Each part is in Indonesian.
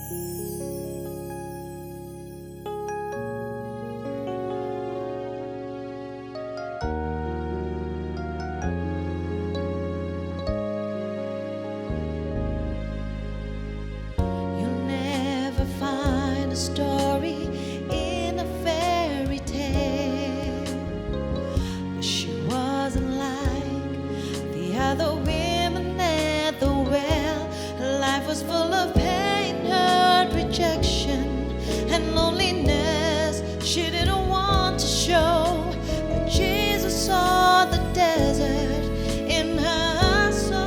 You'll never find a story in a fairy tale. But she wasn't like the other women at the well. Her life was full of pain, hurt, rejection, and loneliness. She didn't want to show, but Jesus saw the desert in her soul.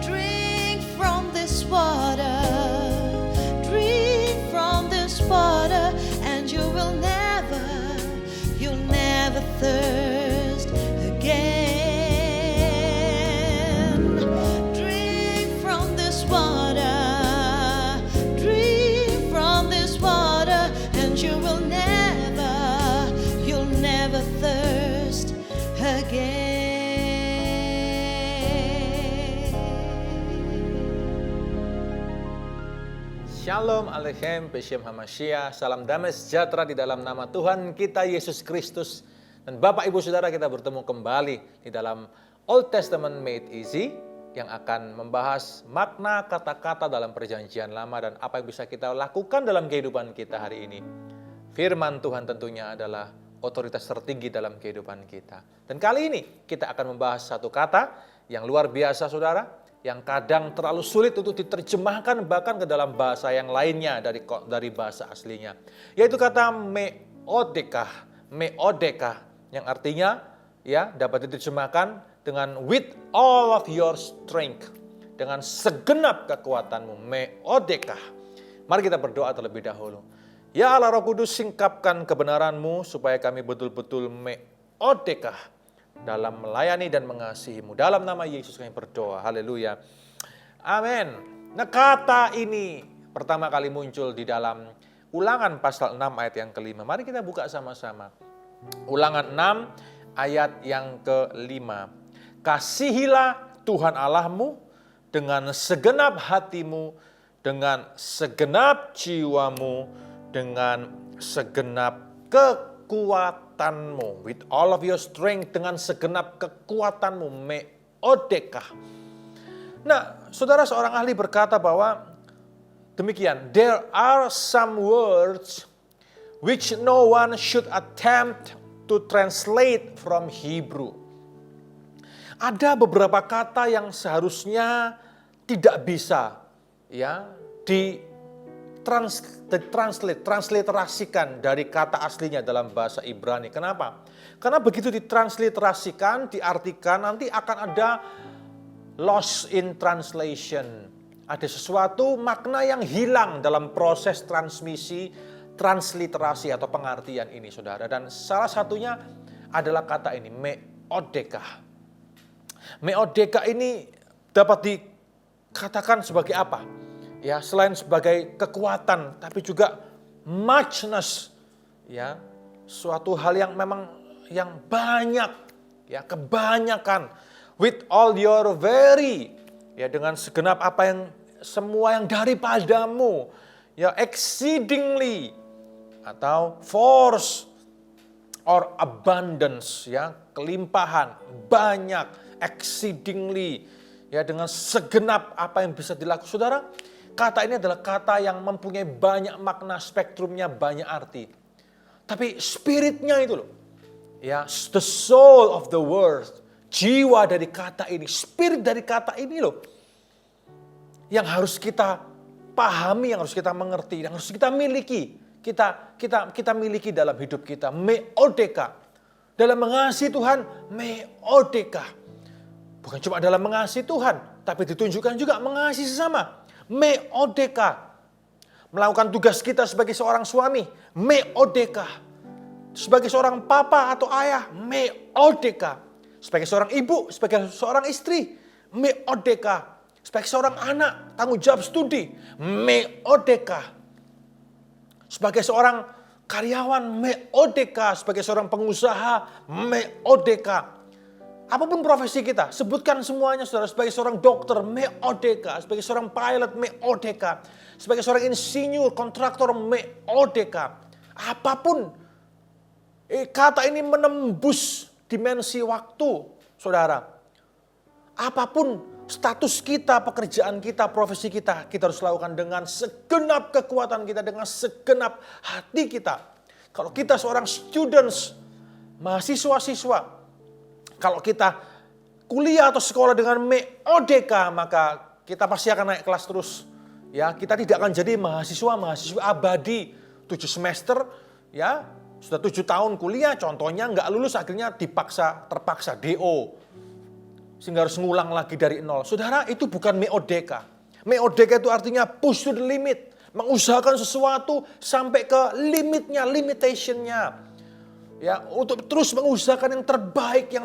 Drink from this water, drink from this water, and you'll never thirst again. Drink from this water, drink from this water, and you'll never thirst again. Shalom Aleichem, Beshem Hamashiach, salam damai sejahtera di dalam nama Tuhan kita Yesus Kristus. Dan Bapak Ibu Saudara, kita bertemu kembali di dalam Old Testament Made Easy yang akan membahas makna kata-kata dalam perjanjian lama dan apa yang bisa kita lakukan dalam kehidupan kita hari ini. Firman Tuhan tentunya adalah otoritas tertinggi dalam kehidupan kita. Dan kali ini kita akan membahas satu kata yang luar biasa saudara, yang kadang terlalu sulit untuk diterjemahkan bahkan ke dalam bahasa yang lainnya dari bahasa aslinya. Yaitu kata meodeka, yang artinya ya dapat diterjemahkan dengan with all of your strength, dengan segenap kekuatanmu, meodeka. Mari kita berdoa terlebih dahulu. Ya Allah Roh Kudus, singkapkan kebenaran-Mu supaya kami betul-betul meodeka dalam melayani dan mengasihi-Mu. Dalam nama Yesus kami berdoa. Haleluya. Amin. Nah, kata ini pertama kali muncul di dalam Ulangan pasal 6 ayat yang kelima. Mari kita buka sama-sama. Ulangan 6 ayat yang kelima. Kasihilah Tuhan Allahmu dengan segenap hatimu, dengan segenap jiwamu, dengan segenap kekuatanmu. With all of your strength, dengan segenap kekuatanmu, meodeka. Nah, saudara, seorang ahli berkata bahwa demikian, there are some words which no one should attempt to translate from Hebrew. Ada beberapa kata yang seharusnya tidak bisa ya transliterasikan dari kata aslinya dalam bahasa Ibrani. Kenapa? Karena begitu ditransliterasikan, diartikan, nanti akan ada loss in translation. Ada sesuatu makna yang hilang dalam proses transmisi, transliterasi atau pengertian ini, saudara. Dan salah satunya adalah kata ini, meodeka. Meodeka ini dapat dikatakan sebagai apa? Ya, selain sebagai kekuatan, tapi juga muchness, ya, suatu hal yang memang yang banyak, ya, kebanyakan. With all your very, ya, dengan segenap apa yang semua yang daripadamu, ya, exceedingly atau force or abundance, ya, kelimpahan, banyak, exceedingly, ya, dengan segenap apa yang bisa dilakukan. Saudara, kata ini adalah kata yang mempunyai banyak makna, spektrumnya banyak arti. Tapi spiritnya itu loh, ya, the soul of the word, jiwa dari kata ini, spirit dari kata ini loh, yang harus kita pahami, yang harus kita mengerti, yang harus kita miliki, kita miliki dalam hidup kita. Meodeka, dalam mengasihi Tuhan, meodeka. Bukan cuma dalam mengasihi Tuhan, tapi ditunjukkan juga mengasihi sesama. Meodeka, melakukan tugas kita sebagai seorang suami, meodeka. Sebagai seorang papa atau ayah, meodeka. Sebagai seorang ibu, sebagai seorang istri, meodeka. Sebagai seorang anak, tanggung jawab studi, meodeka. Sebagai seorang karyawan, meodeka. Sebagai seorang pengusaha, meodeka. Apapun profesi kita, sebutkan semuanya saudara. Sebagai seorang dokter, meodeka. Sebagai seorang pilot, meodeka. Sebagai seorang insinyur, kontraktor, meodeka. Apapun, kata ini menembus dimensi waktu, saudara. Apapun status kita, pekerjaan kita, profesi kita, kita harus lakukan dengan segenap kekuatan kita, dengan segenap hati kita. Kalau kita seorang students, mahasiswa-siswa, kalau kita kuliah atau sekolah dengan meodeka, maka kita pasti akan naik kelas terus. Ya, kita tidak akan jadi mahasiswa abadi 7 semester, ya, sudah 7 tahun kuliah, contohnya nggak lulus, akhirnya terpaksa DO. Sehingga harus ngulang lagi dari nol. Saudara, itu bukan meodeka. Meodeka itu artinya push to the limit. Mengusahakan sesuatu sampai ke limitnya, limitationnya. Ya, untuk terus mengusahakan yang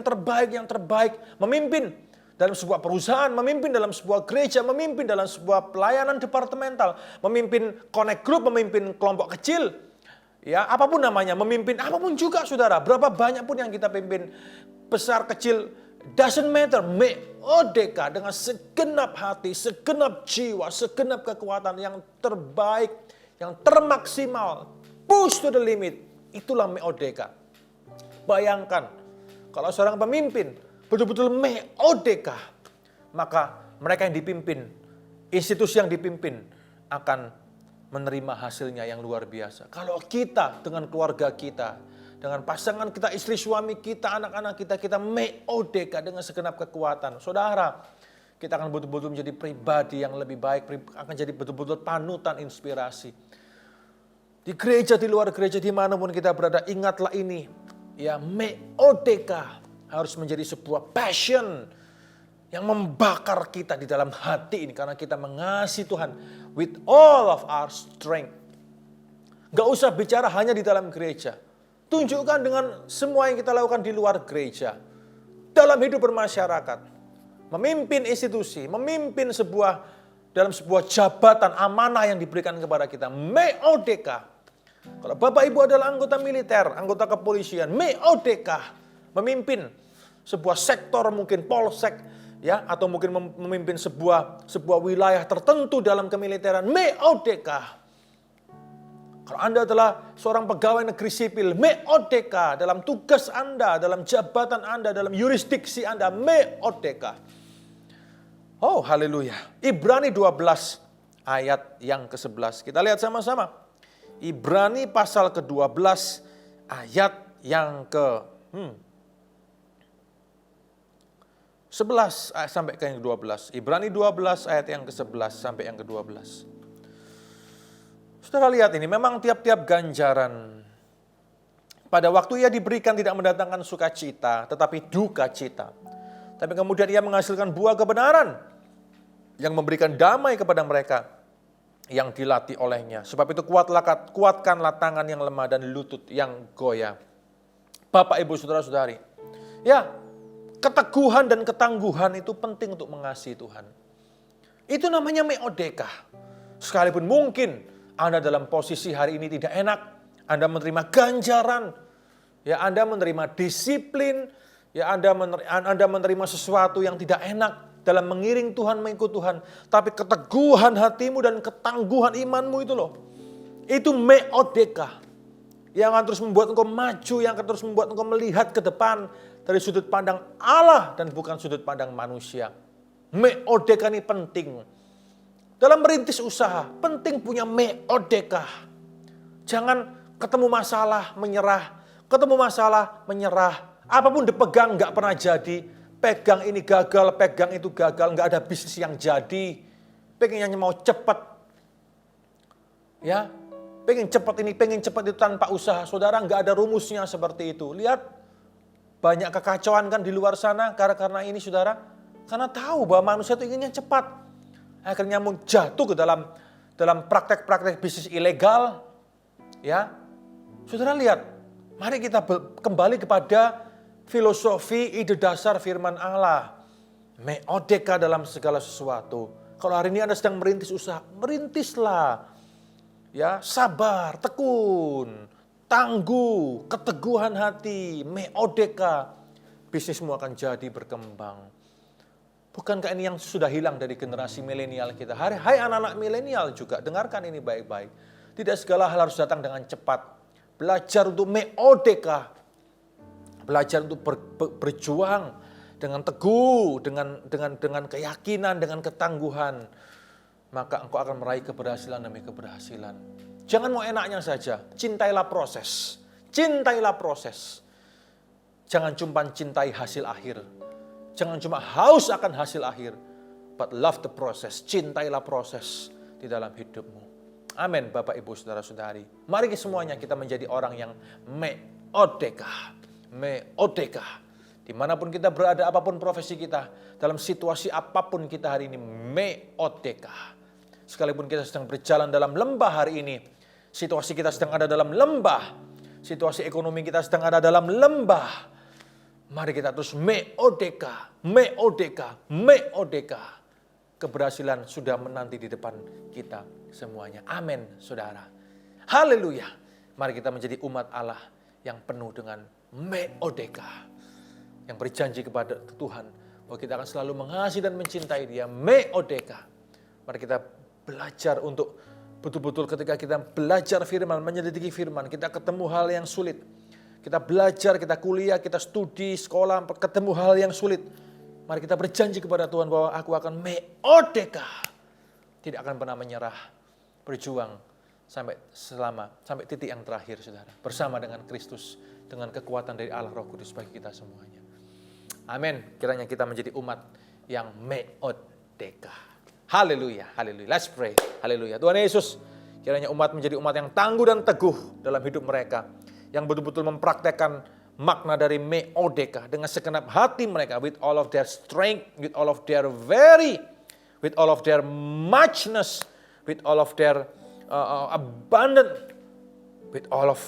terbaik. Memimpin dalam sebuah perusahaan, memimpin dalam sebuah gereja, memimpin dalam sebuah pelayanan departemental, memimpin connect group, memimpin kelompok kecil. Ya, apapun namanya, memimpin apapun juga saudara. Berapa banyak pun yang kita pimpin, besar kecil, doesn't matter. Meodeka dengan segenap hati, segenap jiwa, segenap kekuatan yang terbaik, yang termaksimal. Push to the limit. Itulah meodeka. Bayangkan, kalau seorang pemimpin betul-betul meodeka, maka mereka yang dipimpin, institusi yang dipimpin akan menerima hasilnya yang luar biasa. Kalau kita dengan keluarga kita, dengan pasangan kita, istri suami kita, anak-anak kita, kita meodeka dengan segenap kekuatan. Saudara, kita akan betul-betul menjadi pribadi yang lebih baik, akan jadi betul-betul panutan inspirasi. Di gereja, di luar gereja, dimanapun kita berada, ingatlah ini. Ya, meodeka harus menjadi sebuah passion yang membakar kita di dalam hati ini. Karena kita mengasihi Tuhan with all of our strength. Gak usah bicara hanya di dalam gereja. Tunjukkan dengan semua yang kita lakukan di luar gereja. Dalam hidup bermasyarakat. Memimpin institusi, memimpin dalam sebuah jabatan amanah yang diberikan kepada kita. Meodeka. Kalau Bapak Ibu adalah anggota militer, anggota kepolisian, meodeka, memimpin sebuah sektor, mungkin polsek, ya, atau mungkin memimpin sebuah wilayah tertentu dalam kemiliteran, meodeka. Kalau Anda adalah seorang pegawai negeri sipil, meodeka dalam tugas Anda, dalam jabatan Anda, dalam yurisdiksi Anda, meodeka. Oh, haleluya. Ibrani 12 ayat yang ke-11. Kita lihat sama-sama. Ibrani pasal ke-12 ayat yang ke-11 sampai ke yang ke-12. Ibrani 12 ayat yang ke-11 sampai yang ke-12. Saudara lihat ini, memang tiap-tiap ganjaran pada waktu ia diberikan tidak mendatangkan sukacita, tetapi duka cita. Tapi kemudian ia menghasilkan buah kebenaran yang memberikan damai kepada mereka yang dilatih olehnya. Sebab itu kuatkanlah tangan yang lemah dan lutut yang goyah. Bapak, Ibu, Saudara-saudari. Ya, keteguhan dan ketangguhan itu penting untuk mengasihi Tuhan. Itu namanya meodeka. Sekalipun mungkin Anda dalam posisi hari ini tidak enak, Anda menerima ganjaran, ya Anda menerima disiplin, ya Anda menerima sesuatu yang tidak enak, dalam mengiring Tuhan, mengikut Tuhan. Tapi keteguhan hatimu dan ketangguhan imanmu itu loh. Itu meodeka. Yang akan terus membuat engkau maju, yang akan terus membuat engkau melihat ke depan dari sudut pandang Allah dan bukan sudut pandang manusia. Meodeka ini penting. Dalam merintis usaha, penting punya meodeka. Jangan ketemu masalah, menyerah. Ketemu masalah, menyerah. Apapun dipegang gak pernah jadi. Pegang ini gagal, pegang itu gagal, nggak ada bisnis yang jadi. Pengennya mau cepat, ya, pengen cepat ini, pengen cepat itu tanpa usaha. Saudara, nggak ada rumusnya seperti itu. Lihat, banyak kekacauan kan di luar sana karena ini, saudara. Karena tahu bahwa manusia itu inginnya cepat. Akhirnya mau jatuh ke dalam praktek-praktek bisnis ilegal, ya. Saudara lihat, mari kita kembali kepada filosofi ide dasar firman Allah. Meodeka dalam segala sesuatu. Kalau hari ini Anda sedang merintis usaha, merintislah. Ya, sabar, tekun, tangguh, keteguhan hati, meodeka. bisnismu akan jadi berkembang. Bukankah ini yang sudah hilang dari generasi milenial kita? Hai anak-anak milenial juga, dengarkan ini baik-baik. Tidak segala hal harus datang dengan cepat. Belajar untuk meodeka. Belajar untuk berjuang dengan teguh, dengan keyakinan, dengan ketangguhan. Maka engkau akan meraih keberhasilan demi keberhasilan. Jangan mau enaknya saja, cintailah proses. Cintailah proses. Jangan cuma cintai hasil akhir. Jangan cuma haus akan hasil akhir. But love the process. Cintailah proses di dalam hidupmu. Amin Bapak Ibu Saudara-saudari. Mari semuanya kita menjadi orang yang meodeka. Meodeka. Dimanapun kita berada, apapun profesi kita. Dalam situasi apapun kita hari ini. Meodeka. Sekalipun kita sedang berjalan dalam lembah hari ini. Situasi kita sedang ada dalam lembah. Situasi ekonomi kita sedang ada dalam lembah. Mari kita terus meodeka, meodeka, meodeka. Keberhasilan sudah menanti di depan kita semuanya. Amin, saudara. Haleluya. Mari kita menjadi umat Allah yang penuh dengan meodeka. Yang berjanji kepada Tuhan bahwa kita akan selalu mengasihi dan mencintai Dia. Meodeka. Mari kita belajar untuk betul-betul ketika kita belajar firman, menyelidiki firman, kita ketemu hal yang sulit. Kita belajar, kita kuliah, kita studi, sekolah, ketemu hal yang sulit. Mari kita berjanji kepada Tuhan bahwa aku akan meodeka. Tidak akan pernah menyerah. Berjuang sampai titik yang terakhir, saudara. Bersama dengan Kristus, dengan kekuatan dari Allah Roh Kudus bagi kita semuanya. Amin. Kiranya kita menjadi umat yang meodeka. Haleluya, haleluya. Let's pray. Haleluya. Tuhan Yesus, kiranya umat menjadi umat yang tangguh dan teguh dalam hidup mereka. Yang betul-betul mempraktekkan makna dari meodeka dengan segenap hati mereka, with all of their strength, with all of their with all of their muchness, with all of their abundant, with all of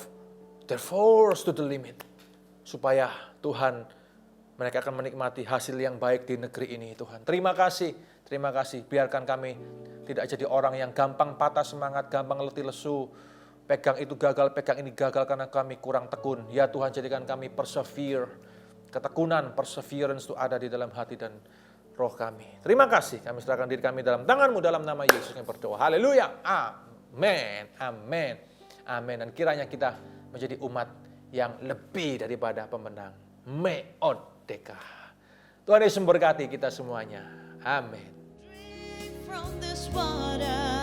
their force to the limit. Supaya Tuhan, mereka akan menikmati hasil yang baik di negeri ini, Tuhan. Terima kasih. Biarkan kami tidak jadi orang yang gampang patah semangat, gampang letih lesu. Pegang itu gagal, pegang ini gagal karena kami kurang tekun. Ya Tuhan, jadikan kami persevere. Ketekunan, perseverance itu ada di dalam hati dan roh kami. Terima kasih, kami serahkan diri kami dalam tangan-Mu dalam nama Yesus yang berdoa. Haleluya, amin, amin, amin. Dan kiranya kita menjadi umat yang lebih daripada pemenang. Meodeka. Tuhan Yesus memberkati kita semuanya. Amin. From this water.